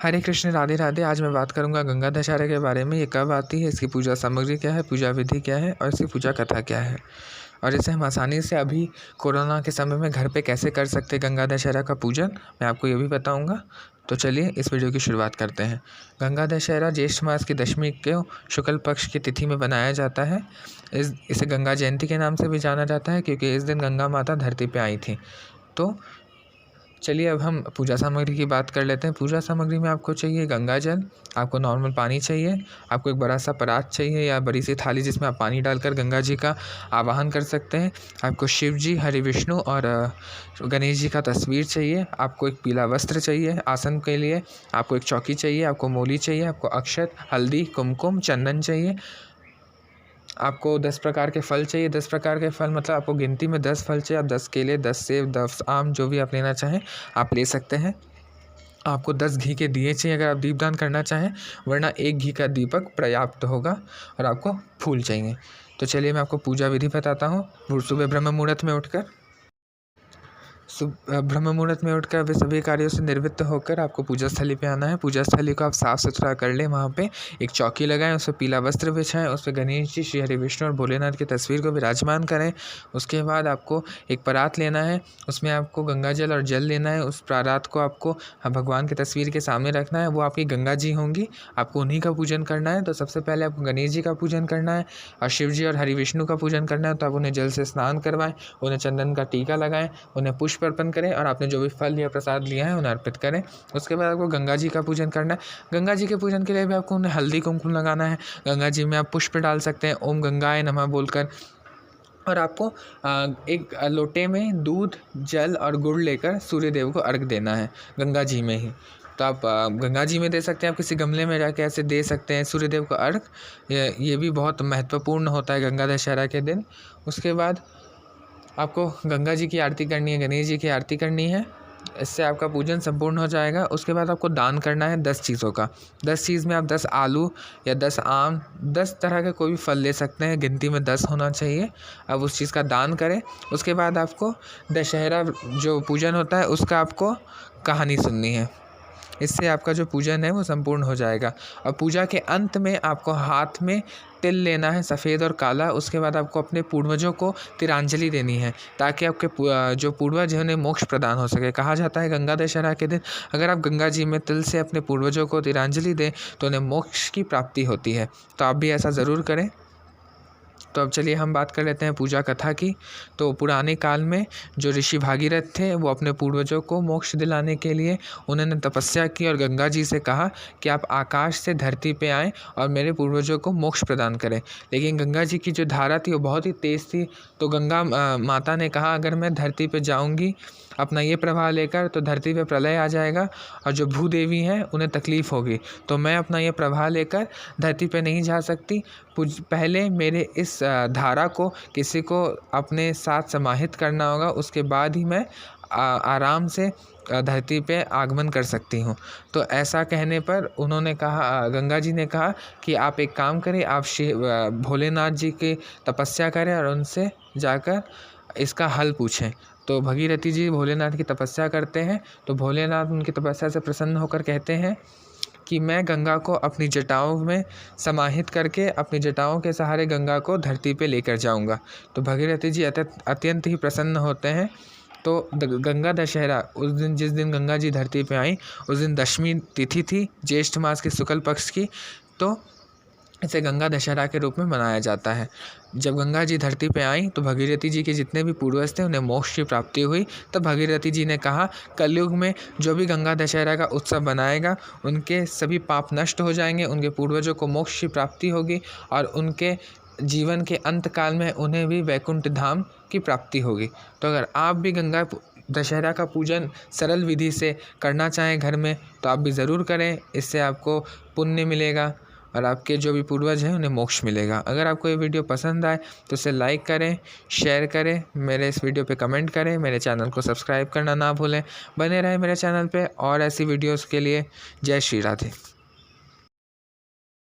हरे कृष्ण, राधे राधे। आज मैं बात करूंगा गंगा दशहरा के बारे में। ये कब आती है, इसकी पूजा सामग्री क्या है, पूजा विधि क्या है और इसकी पूजा कथा क्या है, और इसे हम आसानी से अभी कोरोना के समय में घर पे कैसे कर सकते हैं गंगा दशहरा का पूजन, मैं आपको ये भी बताऊंगा। तो चलिए इस वीडियो की शुरुआत करते हैं। गंगा दशहरा ज्येष्ठ मास की दशमी के शुक्ल पक्ष की तिथि में बनाया जाता है। इसे गंगा जयंती के नाम से भी जाना जाता है, क्योंकि इस दिन गंगा माता धरती पे आई थी। तो चलिए अब हम पूजा सामग्री की बात कर लेते हैं। पूजा सामग्री में आपको चाहिए गंगा जल, आपको नॉर्मल पानी चाहिए, आपको एक बड़ा सा परात चाहिए या बड़ी सी थाली जिसमें आप पानी डालकर गंगा जी का आवाहन कर सकते हैं। आपको शिव जी, हरि विष्णु और गणेश जी का तस्वीर चाहिए। आपको एक पीला वस्त्र चाहिए आसन के लिए, आपको एक चौकी चाहिए, आपको मोली चाहिए, आपको अक्षत, हल्दी, कुमकुम, चंदन चाहिए। आपको 10 प्रकार के फल चाहिए। 10 प्रकार के फल मतलब आपको गिनती में 10 फल चाहिए। आप 10 केले, 10 सेब, 10 आम, जो भी आप लेना चाहें आप ले सकते हैं। आपको 10 घी के दिए चाहिए अगर आप दीपदान करना चाहें, वरना एक घी का दीपक पर्याप्त होगा। और आपको फूल चाहिए। तो चलिए मैं आपको पूजा विधि बताता हूँ। सुबह ब्रह्म मुहूर्त में उठकर ब्रह्म मुहूर्त में उठकर वे सभी कार्यों से निवृत्त होकर आपको पूजा स्थली पे आना है। पूजा स्थली को आप साफ़ सुथरा कर लें। वहाँ पे एक चौकी लगाएं, उस पर पीला वस्त्र बिछाएं, उस पर गणेश जी, श्री हरि विष्णु और भोलेनाथ की तस्वीर को विराजमान करें। उसके बाद आपको एक परात लेना है, उसमें आपको गंगा जल और जल लेना है। उस परात को आपको भगवान की तस्वीर के सामने रखना है। वो आपकी गंगा जी होंगी, आपको उन्हीं का पूजन करना है। तो सबसे पहले आपको गणेश जी का पूजन करना है और शिव जी और हरि विष्णु का पूजन करना है। तो आप उन्हें जल से स्नान करवाएं, उन्हें चंदन का टीका लगाएं, उन्हें पुष्प अर्पण करें और आपने जो भी फल या प्रसाद लिया है उन्हें अर्पित करें। उसके बाद आपको गंगा जी का पूजन करना है। गंगा जी के पूजन के लिए भी आपको उन्हें हल्दी कुमकुम लगाना है। गंगा जी में आप पुष्प डाल सकते हैं ओम गंगाए नमः बोलकर। और आपको एक लोटे में दूध, जल और गुड़ लेकर सूर्य देव को अर्घ देना है गंगा जी में ही। तो आप गंगा जी में दे सकते हैं, आप किसी गमले में जाके ऐसे दे सकते हैं सूर्य देव को अर्घ। ये भी बहुत महत्वपूर्ण होता है गंगा दशहरा के दिन। उसके बाद आपको गंगा जी की आरती करनी है, गणेश जी की आरती करनी है। इससे आपका पूजन संपूर्ण हो जाएगा। उसके बाद आपको दान करना है 10 चीज़ों का। 10 चीज़ में आप 10 आलू या 10 आम, 10 तरह के कोई भी फल ले सकते हैं, गिनती में 10 होना चाहिए। अब उस चीज़ का दान करें। उसके बाद आपको दशहरा जो पूजन होता है उसका आपको कहानी सुननी है। इससे आपका जो पूजन है वो संपूर्ण हो जाएगा। और पूजा के अंत में आपको हाथ में तिल लेना है, सफ़ेद और काला। उसके बाद आपको अपने पूर्वजों को तिलांजलि देनी है, ताकि आपके जो पूर्वज हैं उन्हें मोक्ष प्रदान हो सके। कहा जाता है गंगा दशहरा के दिन अगर आप गंगा जी में तिल से अपने पूर्वजों को तिलांजलि दें तो उन्हें मोक्ष की प्राप्ति होती है। तो आप भी ऐसा ज़रूर करें। तो अब चलिए हम बात कर लेते हैं पूजा कथा की। तो पुराने काल में जो ऋषि भागीरथ थे वो अपने पूर्वजों को मोक्ष दिलाने के लिए उन्होंने तपस्या की और गंगा जी से कहा कि आप आकाश से धरती पे आएँ और मेरे पूर्वजों को मोक्ष प्रदान करें। लेकिन गंगा जी की जो धारा थी वो बहुत ही तेज़ थी। तो गंगा माता ने कहा अगर मैं धरती पे जाऊँगी अपना ये प्रवाह लेकर तो धरती पे प्रलय आ जाएगा और जो भूदेवी हैं उन्हें तकलीफ़ होगी। तो मैं अपना ये प्रवाह लेकर धरती पे नहीं जा सकती। पहले मेरे इस धारा को किसी को अपने साथ समाहित करना होगा, उसके बाद ही मैं आराम से धरती पे आगमन कर सकती हूँ। तो ऐसा कहने पर उन्होंने कहा, गंगा जी ने कहा कि आप एक काम करें, आप भोलेनाथ जी की तपस्या करें और उनसे जाकर इसका हल पूछें। तो भगीरथी जी भोलेनाथ की तपस्या करते हैं। तो भोलेनाथ उनकी तपस्या से प्रसन्न होकर कहते हैं कि मैं गंगा को अपनी जटाओं में समाहित करके अपनी जटाओं के सहारे गंगा को धरती पे लेकर जाऊंगा। तो भगीरथी जी अत्यंत ही प्रसन्न होते हैं। तो गंगा दशहरा उस दिन, जिस दिन गंगा जी धरती पे आई, उस दिन दशमी तिथि थी ज्येष्ठ मास की शुक्ल पक्ष की। तो इसे गंगा दशहरा के रूप में मनाया जाता है। जब गंगा जी धरती पे आईं तो भगीरथी जी के जितने भी पूर्वज थे उन्हें मोक्ष की प्राप्ति हुई। तब भगीरथी जी ने कहा कलयुग में जो भी गंगा दशहरा का उत्सव बनाएगा उनके सभी पाप नष्ट हो जाएंगे, उनके पूर्वजों को मोक्ष की प्राप्ति होगी और उनके जीवन के अंत काल में उन्हें भी वैकुंठ धाम की प्राप्ति होगी। तो अगर आप भी गंगा दशहरा का पूजन सरल विधि से करना चाहें घर में तो आप भी ज़रूर करें। इससे आपको पुण्य मिलेगा और आपके जो भी पूर्वज हैं उन्हें मोक्ष मिलेगा। अगर आपको ये वीडियो पसंद आए तो इसे लाइक करें, शेयर करें, मेरे इस वीडियो पे कमेंट करें, मेरे चैनल को सब्सक्राइब करना ना भूलें। बने रहें मेरे चैनल पे और ऐसी वीडियोस के लिए। जय श्री राधे।